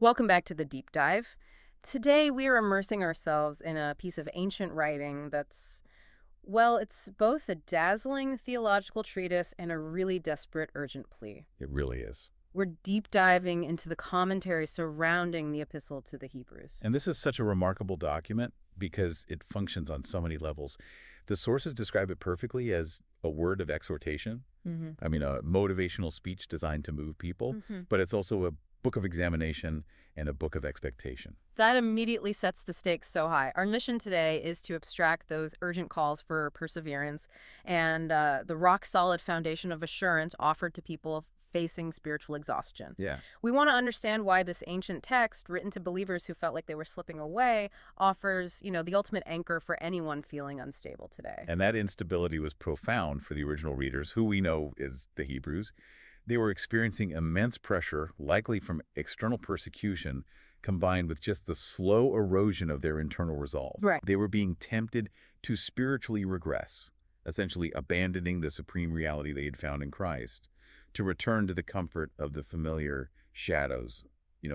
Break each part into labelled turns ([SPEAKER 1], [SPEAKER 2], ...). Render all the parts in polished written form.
[SPEAKER 1] Welcome back to the deep dive. Today we are immersing ourselves in a piece of ancient writing it's both a dazzling theological treatise and a really desperate, urgent plea.
[SPEAKER 2] It really is.
[SPEAKER 1] We're deep diving into the commentary surrounding the Epistle to the Hebrews.
[SPEAKER 2] And this is such a remarkable document because it functions on so many levels. The sources describe it perfectly as a word of exhortation. I mean, a motivational speech designed to move people, but it's also a book of examination and a book of expectation.
[SPEAKER 1] That immediately sets the stakes so high. Our mission today is to abstract those urgent calls for perseverance and the rock-solid foundation of assurance offered to people facing spiritual exhaustion.
[SPEAKER 2] Yeah.
[SPEAKER 1] We want to understand why this ancient text, written to believers who felt like they were slipping away, offers, the ultimate anchor for anyone feeling unstable today.
[SPEAKER 2] And that instability was profound for the original readers, who we know is the Hebrews. They were experiencing immense pressure, likely from external persecution, combined with just the slow erosion of their internal resolve.
[SPEAKER 1] Right.
[SPEAKER 2] They were being tempted to spiritually regress, essentially abandoning the supreme reality they had found in Christ, to return to the comfort of the familiar shadows,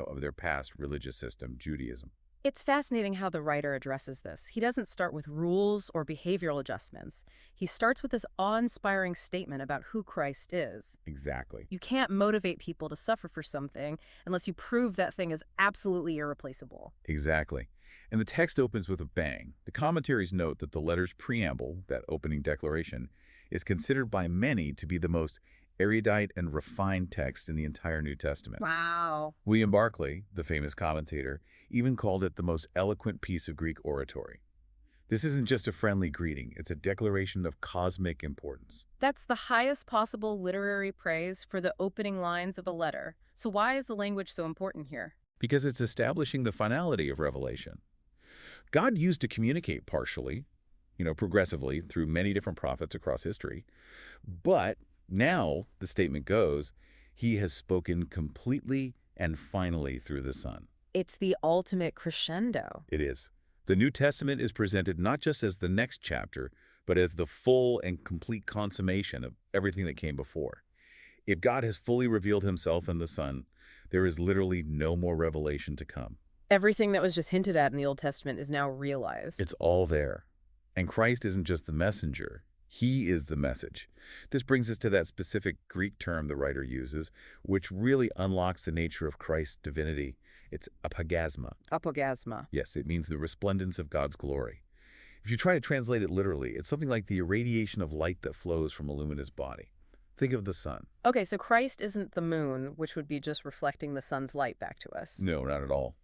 [SPEAKER 2] of their past religious system, Judaism.
[SPEAKER 1] It's fascinating how the writer addresses this. He doesn't start with rules or behavioral adjustments. He starts with this awe-inspiring statement about who Christ is.
[SPEAKER 2] Exactly.
[SPEAKER 1] You can't motivate people to suffer for something unless you prove that thing is absolutely irreplaceable.
[SPEAKER 2] Exactly. And the text opens with a bang. The commentaries note that the letter's preamble, that opening declaration, is considered by many to be the most erudite and refined text in the entire New Testament.
[SPEAKER 1] Wow.
[SPEAKER 2] William Barclay, the famous commentator, even called it the most eloquent piece of Greek oratory. This isn't just a friendly greeting, it's a declaration of cosmic importance.
[SPEAKER 1] That's the highest possible literary praise for the opening lines of a letter. So why is the language so important here?
[SPEAKER 2] Because it's establishing the finality of revelation. God used to communicate partially, progressively through many different prophets across history. But now, the statement goes, he has spoken completely and finally through the Son.
[SPEAKER 1] It's the ultimate crescendo.
[SPEAKER 2] It is. The New Testament is presented not just as the next chapter, but as the full and complete consummation of everything that came before. If God has fully revealed himself in the Son, there is literally no more revelation to come.
[SPEAKER 1] Everything that was just hinted at in the Old Testament is now realized.
[SPEAKER 2] It's all there. And Christ isn't just the messenger. He is the message. This brings us to that specific Greek term the writer uses, which really unlocks the nature of Christ's divinity. It's apogasma.
[SPEAKER 1] Apogasma.
[SPEAKER 2] Yes, it means the resplendence of God's glory. If you try to translate it literally, it's something like the irradiation of light that flows from a luminous body. Think of the sun.
[SPEAKER 1] Okay, so Christ isn't the moon, which would be just reflecting the sun's light back to us.
[SPEAKER 2] No, not at all.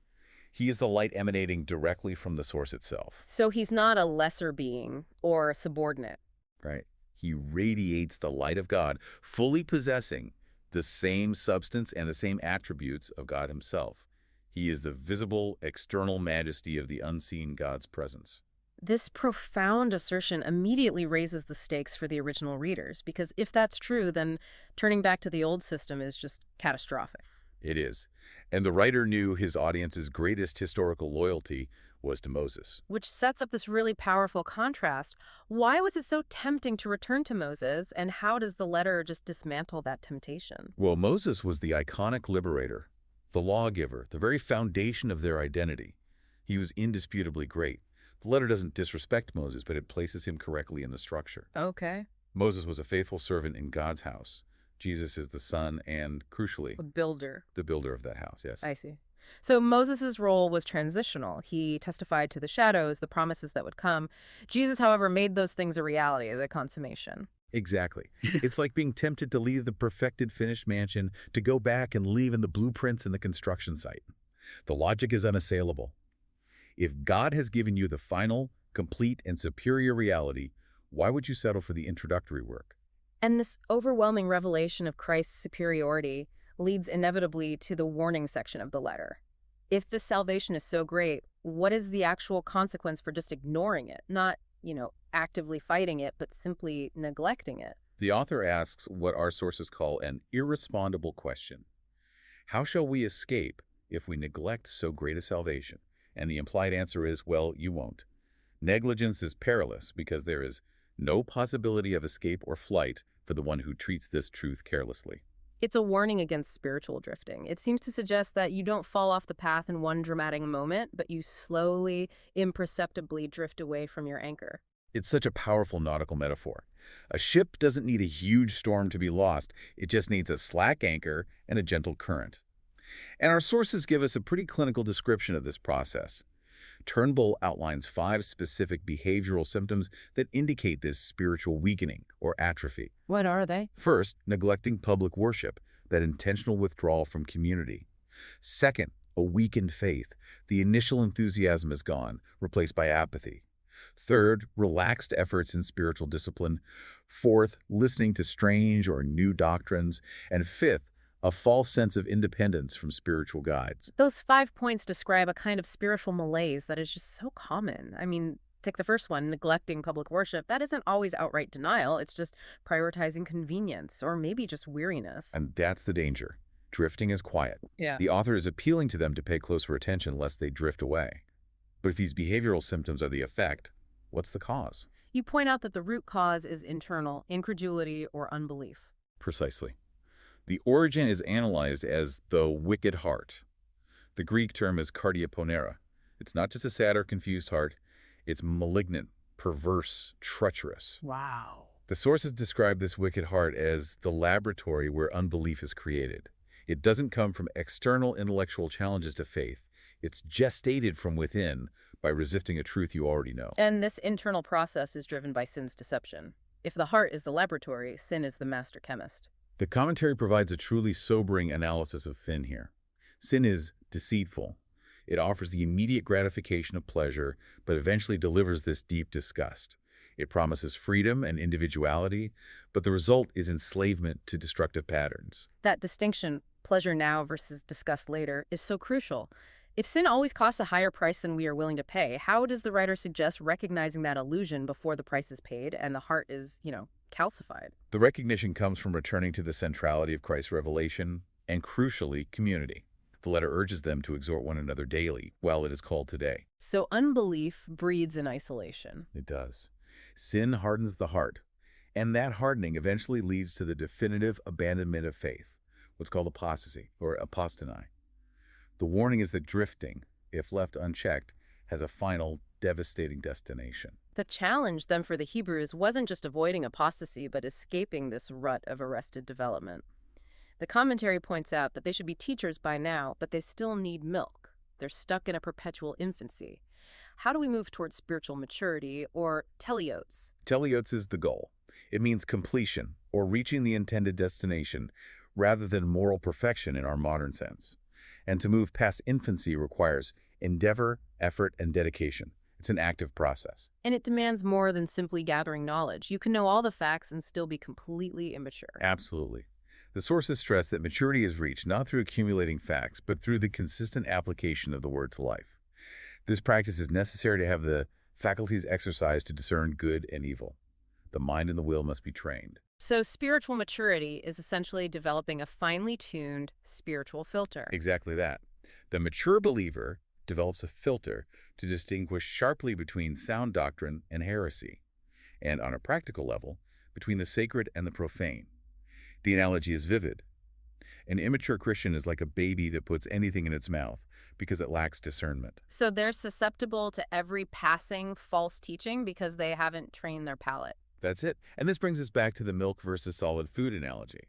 [SPEAKER 2] He is the light emanating directly from the source itself.
[SPEAKER 1] So he's not a lesser being or subordinate.
[SPEAKER 2] Right? He radiates the light of God, fully possessing the same substance and the same attributes of God himself. He is the visible, external majesty of the unseen God's presence.
[SPEAKER 1] This profound assertion immediately raises the stakes for the original readers, because if that's true, then turning back to the old system is just catastrophic.
[SPEAKER 2] It is. And the writer knew his audience's greatest historical loyalty was to Moses.
[SPEAKER 1] Which sets up this really powerful contrast. Why was it so tempting to return to Moses, and how does the letter just dismantle that temptation?
[SPEAKER 2] Well, Moses was the iconic liberator, the lawgiver, the very foundation of their identity. He was indisputably great. The letter doesn't disrespect Moses, but it places him correctly in the structure.
[SPEAKER 1] Okay.
[SPEAKER 2] Moses was a faithful servant in God's house. Jesus is the son and, crucially,
[SPEAKER 1] A builder.
[SPEAKER 2] the builder of that house, yes.
[SPEAKER 1] I see. So Moses' role was transitional. He testified to the shadows, the promises that would come. Jesus, however, made those things a reality, the consummation.
[SPEAKER 2] Exactly. It's like being tempted to leave the perfected, finished mansion to go back and leave in the blueprints in the construction site. The logic is unassailable. If God has given you the final, complete, and superior reality, why would you settle for the introductory work?
[SPEAKER 1] And this overwhelming revelation of Christ's superiority leads inevitably to the warning section of the letter. If this salvation is so great, what is the actual consequence for just ignoring it? Not, actively fighting it, but simply neglecting it.
[SPEAKER 2] The author asks what our sources call an irresponsible question. How shall we escape if we neglect so great a salvation? And the implied answer is, well, you won't. Negligence is perilous because there is no possibility of escape or flight for the one who treats this truth carelessly.
[SPEAKER 1] It's a warning against spiritual drifting. It seems to suggest that you don't fall off the path in one dramatic moment, but you slowly, imperceptibly drift away from your anchor.
[SPEAKER 2] It's such a powerful nautical metaphor. A ship doesn't need a huge storm to be lost. It just needs a slack anchor and a gentle current. And our sources give us a pretty clinical description of this process. Turnbull outlines 5 specific behavioral symptoms that indicate this spiritual weakening or atrophy.
[SPEAKER 1] What are they?
[SPEAKER 2] First, neglecting public worship, that intentional withdrawal from community. Second, a weakened faith. The initial enthusiasm is gone, replaced by apathy. Third, relaxed efforts in spiritual discipline. Fourth, listening to strange or new doctrines. And fifth, a false sense of independence from spiritual guides.
[SPEAKER 1] Those 5 points describe a kind of spiritual malaise that is just so common. I mean, take the first one, neglecting public worship. That isn't always outright denial. It's just prioritizing convenience or maybe just weariness.
[SPEAKER 2] And that's the danger. Drifting is quiet.
[SPEAKER 1] Yeah.
[SPEAKER 2] The author is appealing to them to pay closer attention lest they drift away. But if these behavioral symptoms are the effect, what's the cause?
[SPEAKER 1] You point out that the root cause is internal, incredulity or unbelief.
[SPEAKER 2] Precisely. The origin is analyzed as the wicked heart. The Greek term is kardiaponera. It's not just a sad or confused heart. It's malignant, perverse, treacherous.
[SPEAKER 1] Wow.
[SPEAKER 2] The sources describe this wicked heart as the laboratory where unbelief is created. It doesn't come from external intellectual challenges to faith. It's gestated from within by resisting a truth you already know.
[SPEAKER 1] And this internal process is driven by sin's deception. If the heart is the laboratory, sin is the master chemist.
[SPEAKER 2] The commentary provides a truly sobering analysis of sin here. Sin is deceitful. It offers the immediate gratification of pleasure, but eventually delivers this deep disgust. It promises freedom and individuality, but the result is enslavement to destructive patterns.
[SPEAKER 1] That distinction, pleasure now versus disgust later, is so crucial. If sin always costs a higher price than we are willing to pay, how does the writer suggest recognizing that illusion before the price is paid and the heart is, calcified?
[SPEAKER 2] The recognition comes from returning to the centrality of Christ's revelation and, crucially, community. The letter urges them to exhort one another daily, while it is called today.
[SPEAKER 1] So unbelief breeds in isolation.
[SPEAKER 2] It does. Sin hardens the heart, and that hardening eventually leads to the definitive abandonment of faith, what's called apostasy, or apostasy. The warning is that drifting, if left unchecked, has a final, devastating destination.
[SPEAKER 1] The challenge then for the Hebrews wasn't just avoiding apostasy, but escaping this rut of arrested development. The commentary points out that they should be teachers by now, but they still need milk. They're stuck in a perpetual infancy. How do we move towards spiritual maturity, or teleos?
[SPEAKER 2] Teleos is the goal. It means completion, or reaching the intended destination, rather than moral perfection in our modern sense. And to move past infancy requires endeavor, effort, and dedication. It's an active process.
[SPEAKER 1] And it demands more than simply gathering knowledge. You can know all the facts and still be completely immature.
[SPEAKER 2] Absolutely. The sources stress that maturity is reached not through accumulating facts, but through the consistent application of the word to life. This practice is necessary to have the faculties exercised to discern good and evil. The mind and the will must be trained.
[SPEAKER 1] So spiritual maturity is essentially developing a finely tuned spiritual filter.
[SPEAKER 2] Exactly that. The mature believer develops a filter to distinguish sharply between sound doctrine and heresy, and on a practical level, between the sacred and the profane. The analogy is vivid. An immature Christian is like a baby that puts anything in its mouth because it lacks discernment.
[SPEAKER 1] So they're susceptible to every passing false teaching because they haven't trained their palate.
[SPEAKER 2] That's it. And this brings us back to the milk versus solid food analogy.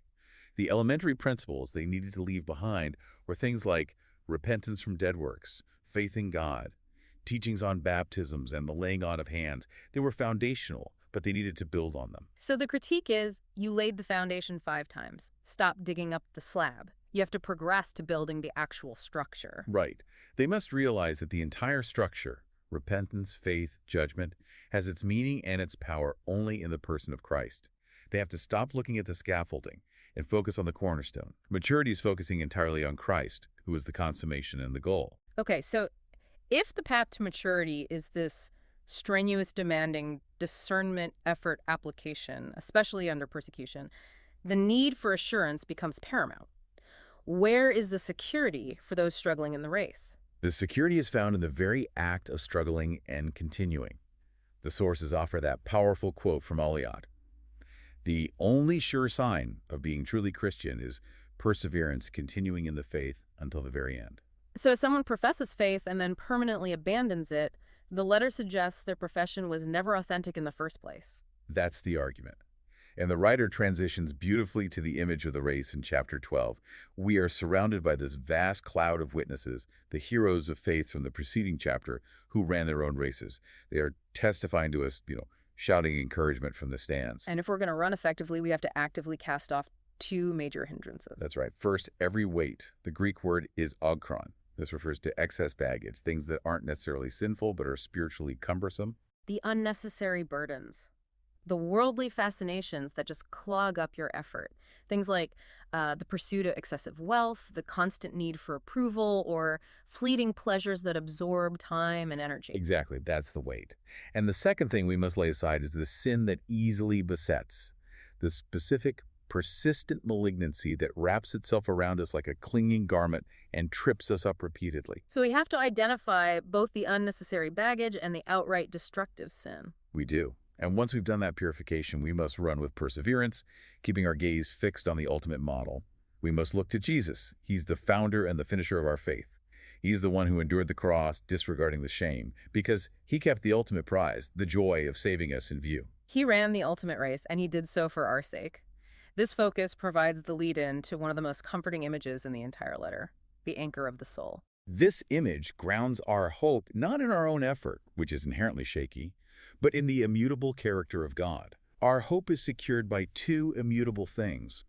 [SPEAKER 2] The elementary principles they needed to leave behind were things like repentance from dead works, faith in God, teachings on baptisms and the laying on of hands. They were foundational, but they needed to build on them.
[SPEAKER 1] So the critique is, you laid the foundation 5 times. Stop digging up the slab. You have to progress to building the actual structure.
[SPEAKER 2] Right. They must realize that the entire structure, repentance, faith, judgment, has its meaning and its power only in the person of Christ. They have to stop looking at the scaffolding and focus on the cornerstone. Maturity is focusing entirely on Christ, who is the consummation and the goal.
[SPEAKER 1] Okay, so if the path to maturity is this strenuous, demanding discernment, effort, application, especially under persecution, the need for assurance becomes paramount. Where is the security for those struggling in the race?
[SPEAKER 2] The security is found in the very act of struggling and continuing. The sources offer that powerful quote from Eliot. The only sure sign of being truly Christian is perseverance, continuing in the faith until the very end.
[SPEAKER 1] So if someone professes faith and then permanently abandons it, the letter suggests their profession was never authentic in the first place.
[SPEAKER 2] That's the argument. And the writer transitions beautifully to the image of the race in chapter 12. We are surrounded by this vast cloud of witnesses, the heroes of faith from the preceding chapter, who ran their own races. They are testifying to us, shouting encouragement from the stands.
[SPEAKER 1] And if we're going to run effectively, we have to actively cast off two major hindrances.
[SPEAKER 2] That's right. First, every weight. The Greek word is ogkron. This refers to excess baggage, things that aren't necessarily sinful but are spiritually cumbersome.
[SPEAKER 1] The unnecessary burdens. The worldly fascinations that just clog up your effort. Things like the pursuit of excessive wealth, the constant need for approval, or fleeting pleasures that absorb time and energy.
[SPEAKER 2] Exactly, that's the weight. And the second thing we must lay aside is the sin that easily besets, the specific, persistent malignancy that wraps itself around us like a clinging garment and trips us up repeatedly.
[SPEAKER 1] So we have to identify both the unnecessary baggage and the outright destructive sin.
[SPEAKER 2] We do. And once we've done that purification, we must run with perseverance, keeping our gaze fixed on the ultimate model. We must look to Jesus. He's the founder and the finisher of our faith. He's the one who endured the cross, disregarding the shame, because he kept the ultimate prize, the joy of saving us in view.
[SPEAKER 1] He ran the ultimate race, and he did so for our sake. This focus provides the lead-in to one of the most comforting images in the entire letter, the anchor of the soul.
[SPEAKER 2] This image grounds our hope not in our own effort, which is inherently shaky, but in the immutable character of God. Our hope is secured by two immutable things,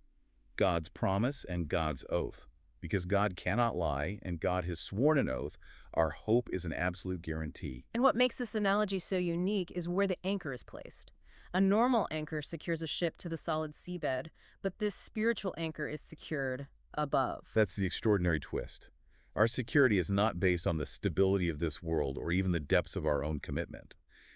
[SPEAKER 2] God's promise and God's oath. Because God cannot lie and God has sworn an oath, our hope is an absolute guarantee.
[SPEAKER 1] And what makes this analogy so unique is where the anchor is placed. A normal anchor secures a ship to the solid seabed, but this spiritual anchor is secured above.
[SPEAKER 2] That's the extraordinary twist. Our security is not based on the stability of this world or even the depths of our own commitment.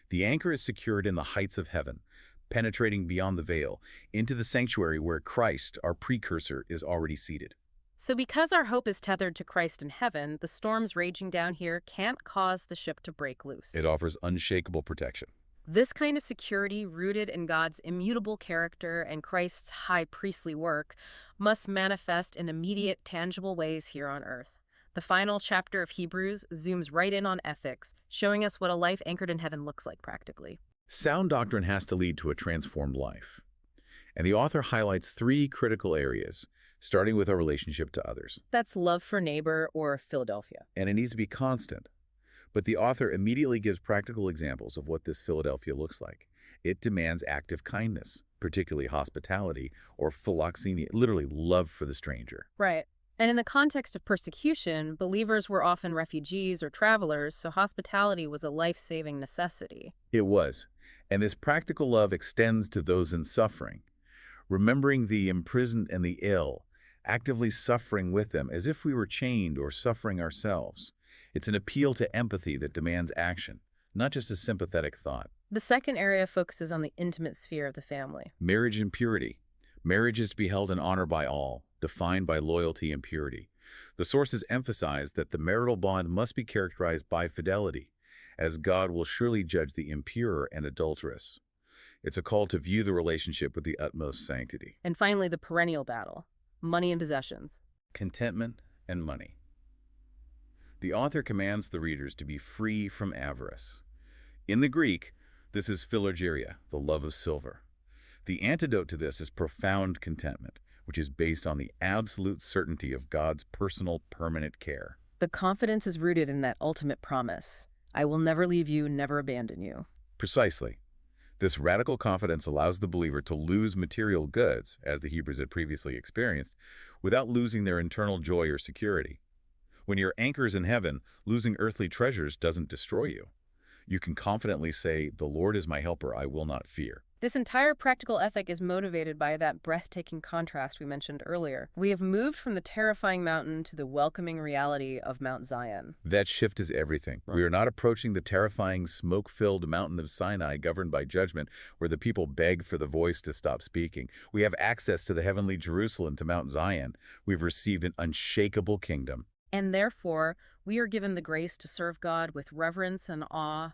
[SPEAKER 2] The anchor is secured in the heights of heaven, penetrating beyond the veil, into the sanctuary where Christ, our precursor, is already seated.
[SPEAKER 1] So because our hope is tethered to Christ in heaven, the storms raging down here can't cause the ship to break loose.
[SPEAKER 2] It offers unshakable protection.
[SPEAKER 1] This kind of security, rooted in God's immutable character and Christ's high priestly work, must manifest in immediate, tangible ways here on earth. The final chapter of Hebrews zooms right in on ethics, showing us what a life anchored in heaven looks like practically.
[SPEAKER 2] Sound doctrine has to lead to a transformed life. And the author highlights three critical areas, starting with our relationship to others.
[SPEAKER 1] That's love for neighbor or Philadelphia.
[SPEAKER 2] And it needs to be constant. But the author immediately gives practical examples of what this Philadelphia looks like. It demands active kindness, particularly hospitality or philoxenia, literally love for the stranger.
[SPEAKER 1] Right. And in the context of persecution, believers were often refugees or travelers, so hospitality was a life-saving necessity.
[SPEAKER 2] It was. And this practical love extends to those in suffering, remembering the imprisoned and the ill, actively suffering with them as if we were chained or suffering ourselves. It's an appeal to empathy that demands action, not just a sympathetic thought.
[SPEAKER 1] The second area focuses on the intimate sphere of the family.
[SPEAKER 2] Marriage and purity. Marriage is to be held in honor by all, defined by loyalty and purity. The sources emphasize that the marital bond must be characterized by fidelity, as God will surely judge the impure and adulterous. It's a call to view the relationship with the utmost sanctity.
[SPEAKER 1] And finally, the perennial battle, money and possessions.
[SPEAKER 2] Contentment and money. The author commands the readers to be free from avarice. In the Greek, this is philurgeria, the love of silver. The antidote to this is profound contentment, which is based on the absolute certainty of God's personal, permanent care.
[SPEAKER 1] The confidence is rooted in that ultimate promise. I will never leave you, never abandon you.
[SPEAKER 2] Precisely. This radical confidence allows the believer to lose material goods, as the Hebrews had previously experienced, without losing their internal joy or security. When your anchor is in heaven, losing earthly treasures doesn't destroy you. You can confidently say, "The Lord is my helper, I will not fear."
[SPEAKER 1] This entire practical ethic is motivated by that breathtaking contrast we mentioned earlier. We have moved from the terrifying mountain to the welcoming reality of Mount Zion.
[SPEAKER 2] That shift is everything. Right. We are not approaching the terrifying, smoke-filled mountain of Sinai governed by judgment, where the people beg for the voice to stop speaking. We have access to the heavenly Jerusalem, to Mount Zion. We've received an unshakable kingdom.
[SPEAKER 1] And therefore, we are given the grace to serve God with reverence and awe,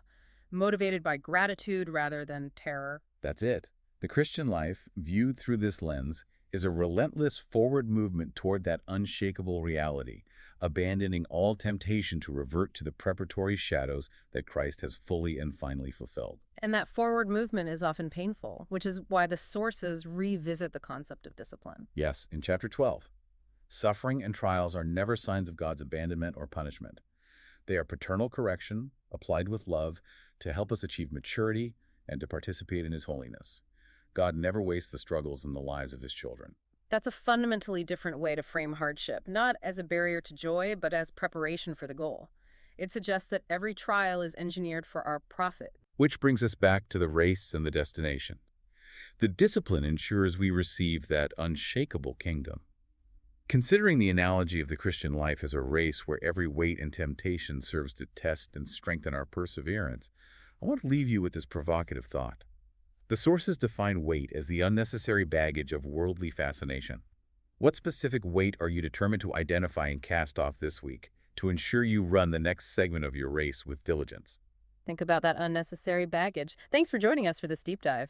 [SPEAKER 1] motivated by gratitude rather than terror.
[SPEAKER 2] That's it. The Christian life, viewed through this lens, is a relentless forward movement toward that unshakable reality, abandoning all temptation to revert to the preparatory shadows that Christ has fully and finally fulfilled.
[SPEAKER 1] And that forward movement is often painful, which is why the sources revisit the concept of discipline.
[SPEAKER 2] Yes, in chapter 12, suffering and trials are never signs of God's abandonment or punishment. They are paternal correction, applied with love, to help us achieve maturity and to participate in His holiness. God never wastes the struggles in the lives of His children.
[SPEAKER 1] That's a fundamentally different way to frame hardship, not as a barrier to joy, but as preparation for the goal. It suggests that every trial is engineered for our profit.
[SPEAKER 2] Which brings us back to the race and the destination. The discipline ensures we receive that unshakable kingdom. Considering the analogy of the Christian life as a race where every weight and temptation serves to test and strengthen our perseverance, I want to leave you with this provocative thought. The sources define weight as the unnecessary baggage of worldly fascination. What specific weight are you determined to identify and cast off this week to ensure you run the next segment of your race with diligence?
[SPEAKER 1] Think about that unnecessary baggage. Thanks for joining us for this deep dive.